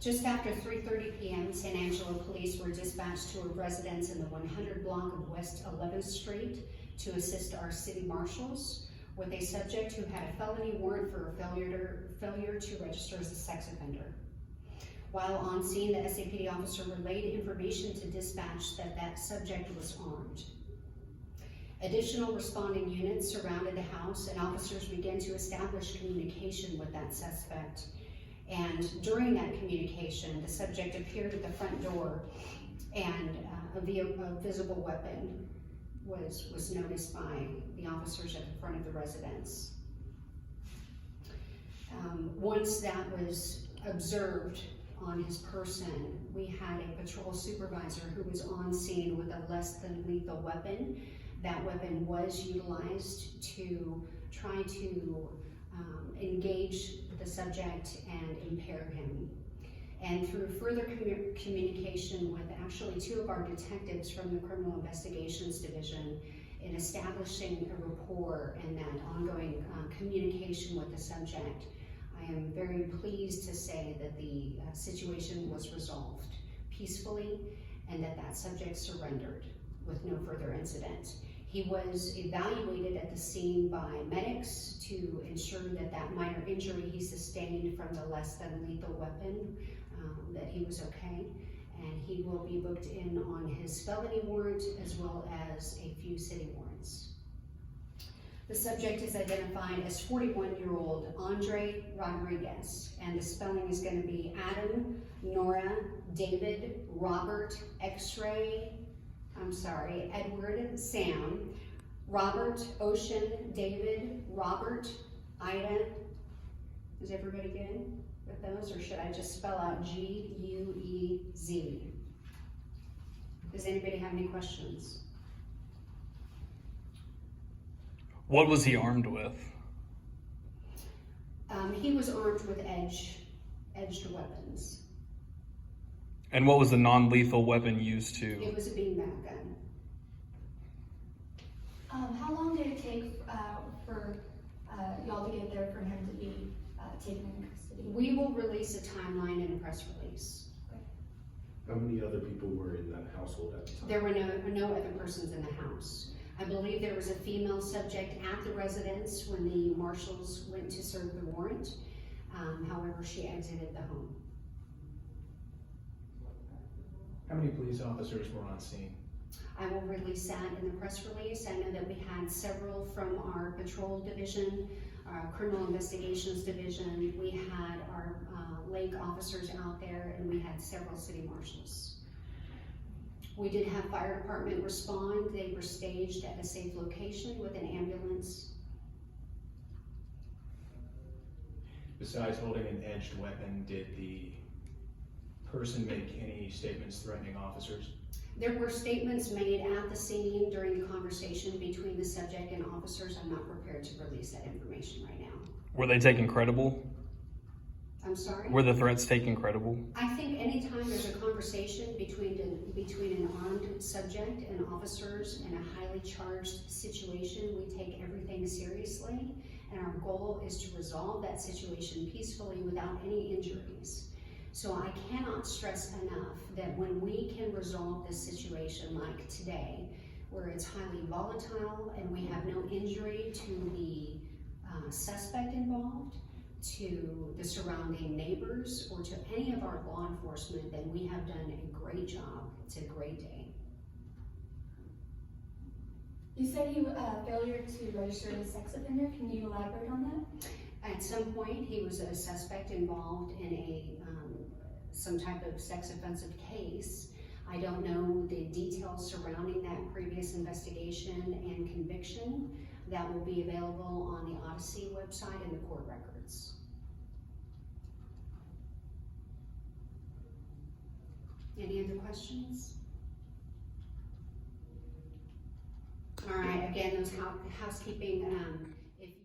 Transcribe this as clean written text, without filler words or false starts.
Just after 3:30 p.m., San Angelo police were dispatched to a residence in the 100 block of West 11th Street to assist our city marshals with a subject who had a felony warrant for a failure to register as a sex offender. While on scene, the SAPD officer relayed information to dispatch that that subject was armed. Additional responding units surrounded the house, and officers began to establish communication with that suspect. And during that communication, the subject appeared at the front door, and a visible weapon was noticed by the officers at the front of the residence. Once that was observed on his person, we had a patrol supervisor who was on scene with a less than lethal weapon. That weapon was utilized to try to engage the subject and impair him. And through further communication with actually two of our detectives from the Criminal Investigations Division in establishing a rapport and that ongoing communication with the subject, I am very pleased to say that the situation was resolved peacefully and that that subject surrendered with no further incident. He was evaluated at the scene by medics to ensure that that minor injury he sustained from the less than lethal weapon, that he was okay. And he will be booked in on his felony warrant as well as a few city warrants. The subject is identified as 41-year-old Andre Rodriguez, and the spelling is going to be Adam, Nora, David, Robert, Edward, Sam, Robert, Ocean, David, Robert, Ida. Is everybody good with those, or should I just spell out G-U-E-Z? Does anybody have any questions? What was he armed with? He was armed with edged weapons. And what was the non-lethal weapon used to? It was a beanbag gun. How long did it take for y'all to get there for him to be taken into custody? We will release a timeline in a press release. How many other people were in that household at the time? There were no other persons in the house. I believe there was a female subject at the residence when the marshals went to serve the warrant. However, she exited the home. How many police officers were on scene? I will release that in the press release. I know that we had several from our patrol division, our criminal investigations division. We had our lake officers out there, and we had several city marshals. We did have fire department respond. They were staged at a safe location with an ambulance. Besides holding an edged weapon, did the person make any statements threatening officers? There were statements made at the scene during the conversation between the subject and officers. I'm not prepared to release that information right now. Were they taken credible? I'm sorry? Were the threats taken credible? I think anytime there's a conversation between an armed subject and officers in a highly charged situation, we take everything seriously, and our goal is to resolve that situation peacefully without any injuries. So I cannot stress enough that when we can resolve this situation like today, where it's highly volatile and we have no injury to the suspect involved, to the surrounding neighbors, or to any of our law enforcement, then we have done a great job. It's a great day. You said he failure to register as a sex offender. Can you elaborate on that? At some point, he was a suspect involved in some type of sex offensive case. I don't know the details surrounding that previous investigation and conviction. That will be available on the Odyssey website and the court records. Any other questions? All right, again, those housekeeping